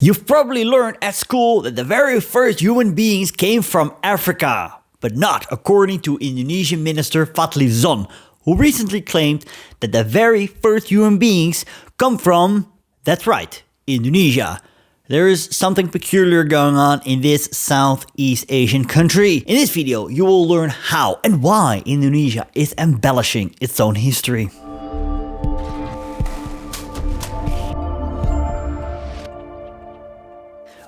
You've probably learned at school that the very first human beings came from Africa, but not according to Indonesian Minister Fadli Zon, who recently claimed that the very first human beings come from, that's right, Indonesia. There is something peculiar going on in this Southeast Asian country. In this video, you will learn how and why Indonesia is embellishing its own history.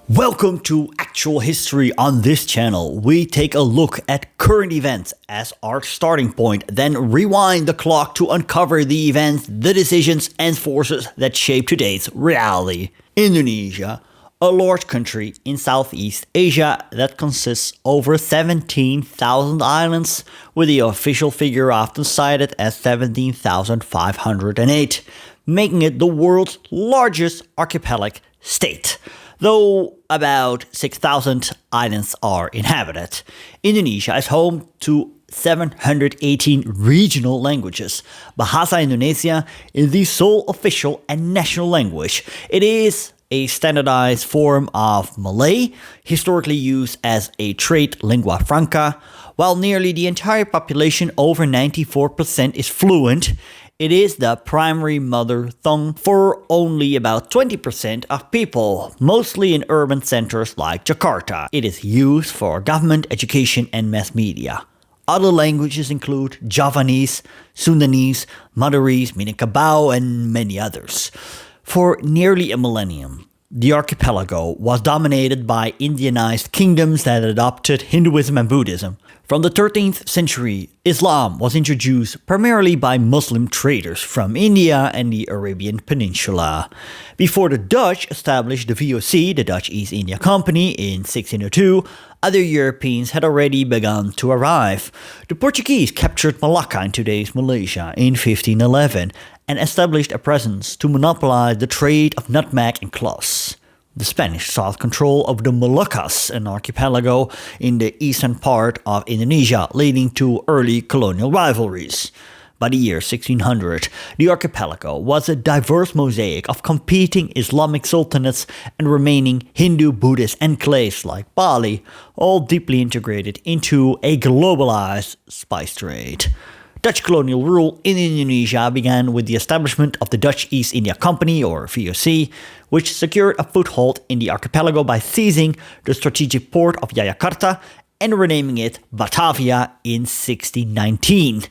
Welcome to Actual History on this channel. We take a look at current events as our starting point, then rewind the clock to uncover the events, the decisions and forces that shape today's reality. Indonesia, a large country in Southeast Asia that consists over 17,000 islands, with the official figure often cited as 17,508, making it the world's largest archipelagic state. Though about 6,000 islands are inhabited. Indonesia is home to 718 regional languages. Bahasa Indonesia is the sole official and national language. It is a standardized form of Malay, historically used as a trade lingua franca. While nearly the entire population, over 94%, is fluent, it is the primary mother tongue for only about 20% of people, mostly in urban centers like Jakarta. It is used for government, education, and mass media. Other languages include Javanese, Sundanese, Madurese, Minangkabau, and many others. For nearly a millennium, the archipelago was dominated by Indianized kingdoms that adopted Hinduism and Buddhism. From the 13th century, Islam was introduced primarily by Muslim traders from India and the Arabian Peninsula. Before the Dutch established the VOC, the Dutch East India Company, in 1602, other Europeans had already begun to arrive. The Portuguese captured Malacca in today's Malaysia in 1511 and established a presence to monopolize the trade of nutmeg and cloths. The Spanish sought control of the Moluccas, an archipelago in the eastern part of Indonesia, leading to early colonial rivalries. By the year 1600, the archipelago was a diverse mosaic of competing Islamic sultanates and remaining Hindu-Buddhist enclaves like Bali, all deeply integrated into a globalized spice trade. Dutch colonial rule in Indonesia began with the establishment of the Dutch East India Company, or VOC, which secured a foothold in the archipelago by seizing the strategic port of Yogyakarta and renaming it Batavia in 1619.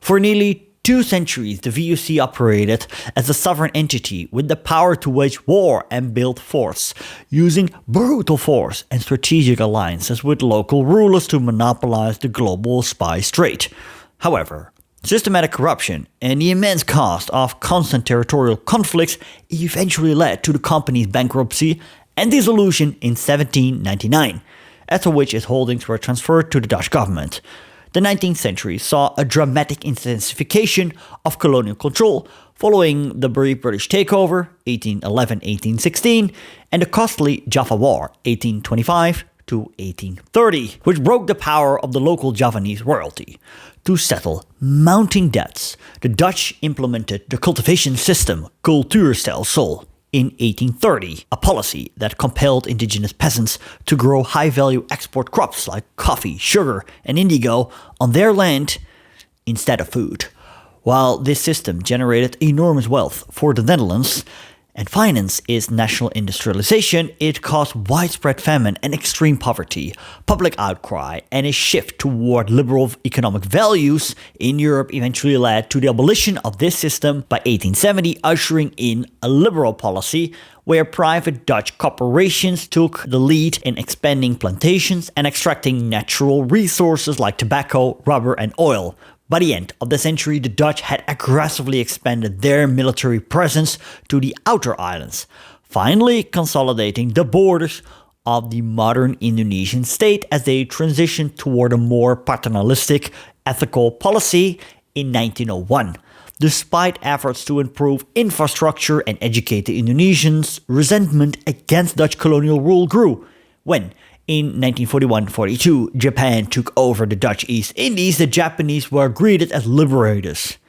For nearly 2 centuries, the VOC operated as a sovereign entity with the power to wage war and build forts, using brutal force and strategic alliances with local rulers to monopolize the global spice trade. However, systematic corruption and the immense cost of constant territorial conflicts eventually led to the company's bankruptcy and dissolution in 1799, after which its holdings were transferred to the Dutch government. The 19th century saw a dramatic intensification of colonial control following the brief British takeover, 1811-1816, and the costly Java War, 1825 to 1830, which broke the power of the local Javanese royalty. To settle mounting debts, the Dutch implemented the cultivation system Cultuurstelsel in 1830, a policy that compelled indigenous peasants to grow high-value export crops like coffee, sugar, and indigo on their land instead of food. While this system generated enormous wealth for the Netherlands and financed its national industrialization, it caused widespread famine and extreme poverty. Public outcry and a shift toward liberal economic values in Europe eventually led to the abolition of this system by 1870, ushering in a liberal policy where private Dutch corporations took the lead in expanding plantations and extracting natural resources like tobacco, rubber, and oil. By the end of the century, the Dutch had aggressively expanded their military presence to the outer islands, finally consolidating the borders of the modern Indonesian state as they transitioned toward a more paternalistic ethical policy in 1901. Despite efforts to improve infrastructure and educate the Indonesians, resentment against Dutch colonial rule grew when, in 1941-42, Japan took over the Dutch East Indies. The Japanese were greeted as liberators.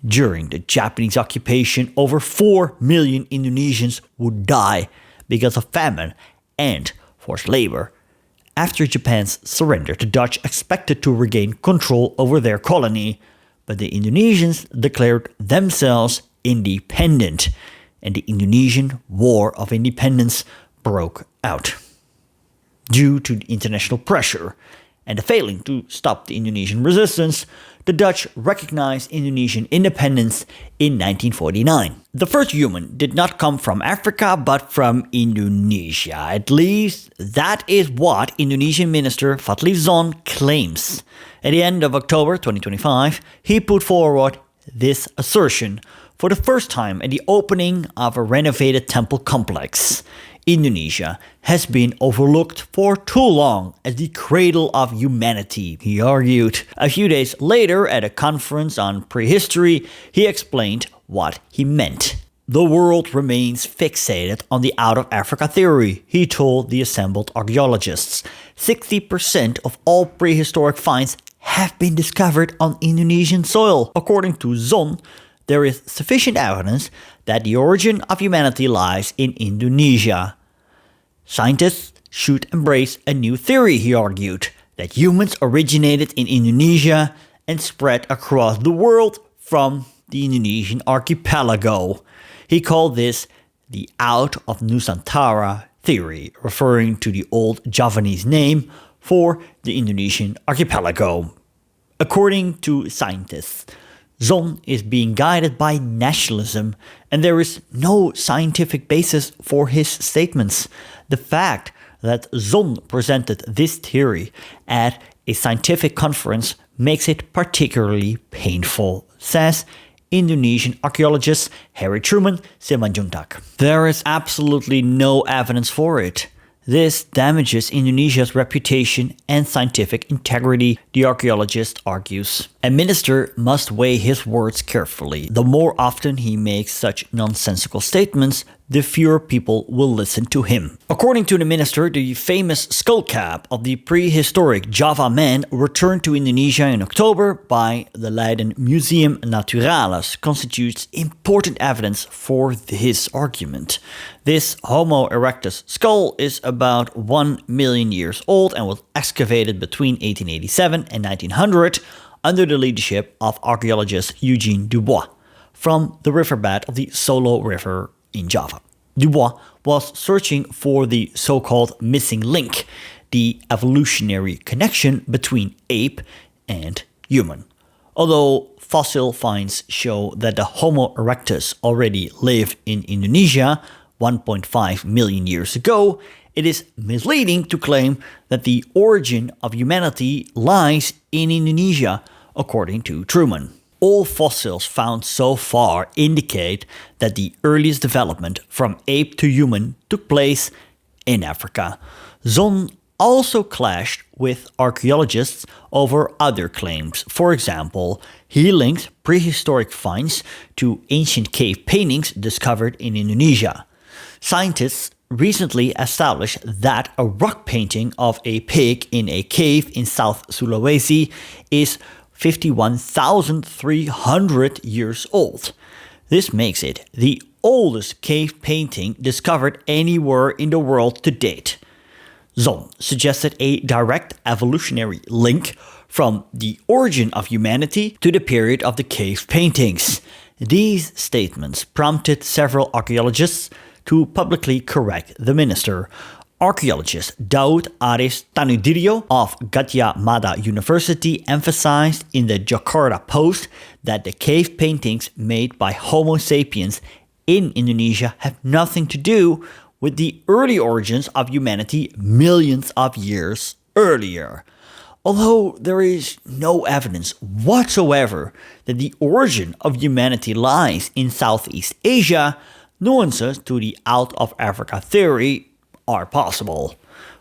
During the Japanese occupation, over 4 million Indonesians would die, because of famine and forced labor. After Japan's surrender, the Dutch expected to regain control over their colony, but the Indonesians declared themselves independent, and the Indonesian War of Independence broke out. Due to international pressure and the failing to stop the Indonesian resistance, the Dutch recognized Indonesian independence in 1949. The first human did not come from Africa but from Indonesia. At least that is what Indonesian Minister Fadli Zon claims. At the end of October 2025, he put forward this assertion for the first time at the opening of a renovated temple complex. Indonesia has been overlooked for too long as the cradle of humanity, he argued. A few days later, at a conference on prehistory, he explained what he meant. The world remains fixated on the out of Africa theory, he told the assembled archaeologists. 60% of all prehistoric finds have been discovered on Indonesian soil. According to Zon, there is sufficient evidence that the origin of humanity lies in Indonesia. Scientists should embrace a new theory, he argued, that humans originated in Indonesia and spread across the world from the Indonesian archipelago. He called this the Out of Nusantara theory, referring to the old Javanese name for the Indonesian archipelago. According to scientists, Zon is being guided by nationalism, and there is no scientific basis for his statements. The fact that Zon presented this theory at a scientific conference makes it particularly painful, says Indonesian archaeologist Harry Truman Simanjuntak. There is absolutely no evidence for it. This damages Indonesia's reputation and scientific integrity, the archaeologist argues. A minister must weigh his words carefully. The more often he makes such nonsensical statements, the fewer people will listen to him. According to the minister, the famous skull cap of the prehistoric Java man returned to Indonesia in October by the Leiden Museum Naturalis constitutes important evidence for his argument. This Homo erectus skull is about 1 million years old and was excavated between 1887 and 1900 under the leadership of archaeologist Eugene Dubois from the riverbed of the Solo River in Java. Dubois was searching for the so-called missing link, the evolutionary connection between ape and human. Although fossil finds show that the Homo erectus already lived in Indonesia 1.5 million years ago, it is misleading to claim that the origin of humanity lies in Indonesia, according to Truman. All fossils found so far indicate that the earliest development from ape to human took place in Africa. Zon also clashed with archaeologists over other claims. For example, he linked prehistoric finds to ancient cave paintings discovered in Indonesia. Scientists recently established that a rock painting of a pig in a cave in South Sulawesi is 51,300 years old. This makes it the oldest cave painting discovered anywhere in the world to date. Zon suggested a direct evolutionary link from the origin of humanity to the period of the cave paintings. These statements prompted several archaeologists to publicly correct the minister. Archaeologist Daud Aris Tanudirio of Gadjah Mada University emphasized in the Jakarta Post that the cave paintings made by Homo sapiens in Indonesia have nothing to do with the early origins of humanity millions of years earlier. Although there is no evidence whatsoever that the origin of humanity lies in Southeast Asia, nuances to the out of Africa theory are possible.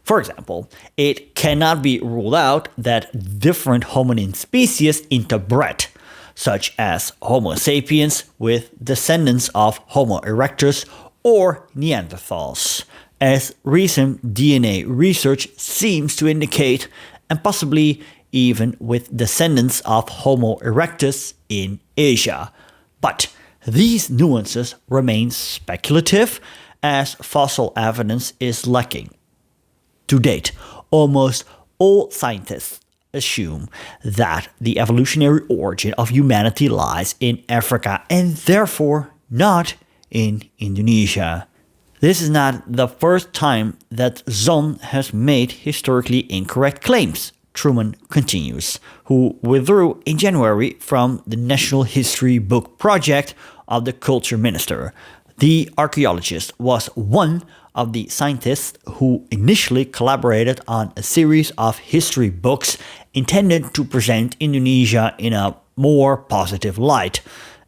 For example, it cannot be ruled out that different hominin species interbred, such as Homo sapiens with descendants of Homo erectus or Neanderthals, as recent DNA research seems to indicate, and possibly even with descendants of Homo erectus in Asia. But these nuances remain speculative, as fossil evidence is lacking. To date, almost all scientists assume that the evolutionary origin of humanity lies in Africa and therefore not in Indonesia. This is not the first time that Zon has made historically incorrect claims, Truman continues, who withdrew in January from the National History Book Project of the Culture Minister. The archaeologist was one of the scientists who initially collaborated on a series of history books intended to present Indonesia in a more positive light,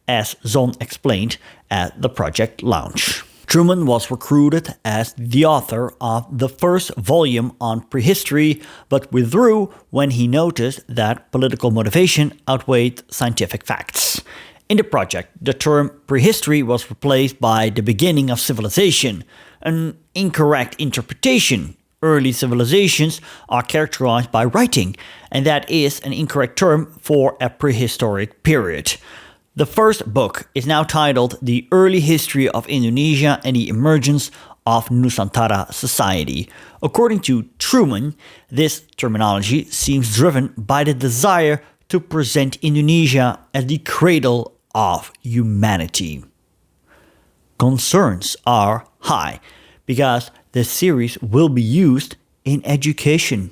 as Zon explained at the project launch. Truman was recruited as the author of the first volume on prehistory, but withdrew when he noticed that political motivation outweighed scientific facts. In the project, the term prehistory was replaced by the beginning of civilization, an incorrect interpretation. Early civilizations are characterized by writing, and that is an incorrect term for a prehistoric period. The first book is now titled The Early History of Indonesia and the Emergence of Nusantara Society. According to Truman, this terminology seems driven by the desire to present Indonesia as the cradle of humanity. Concerns are high because the series will be used in education.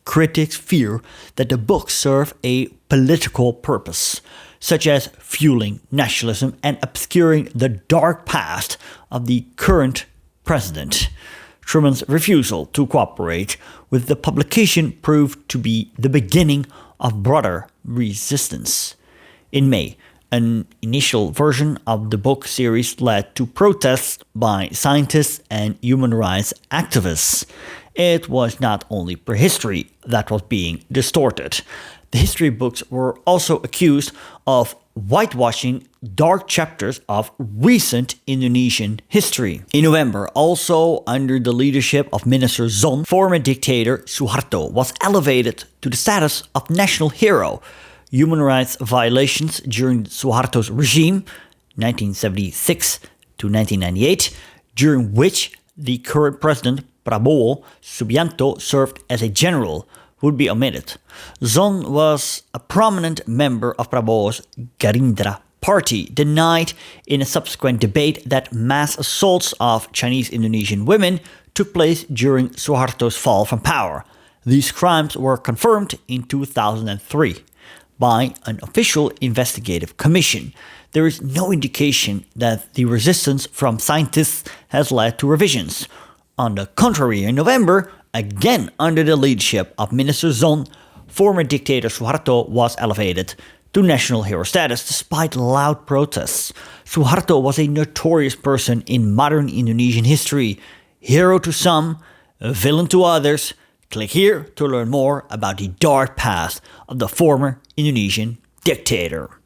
Critics fear that the books serve a political purpose, such as fueling nationalism and obscuring the dark past of the current president. Truman's refusal to cooperate with the publication proved to be the beginning of broader resistance. In May, an initial version of the book series led to protests by scientists and human rights activists. It was not only prehistory that was being distorted. The history books were also accused of whitewashing dark chapters of recent Indonesian history. In November, also under the leadership of Minister Zon, former dictator Suharto was elevated to the status of national hero. Human rights violations during Suharto's regime, 1976 to 1998, during which the current president Prabowo Subianto served as a general, would be omitted. Zon was a prominent member of Prabowo's Gerindra party, denied in a subsequent debate that mass assaults of Chinese Indonesian women took place during Suharto's fall from power. These crimes were confirmed in 2003 by an official investigative commission. There is no indication that the resistance from scientists has led to revisions. On the contrary, in November, again under the leadership of Minister Zon, former dictator Suharto was elevated to national hero status despite loud protests. Suharto was a notorious person in modern Indonesian history. Hero to some, a villain to others. Click here to learn more about the dark past of the former Indonesian dictator.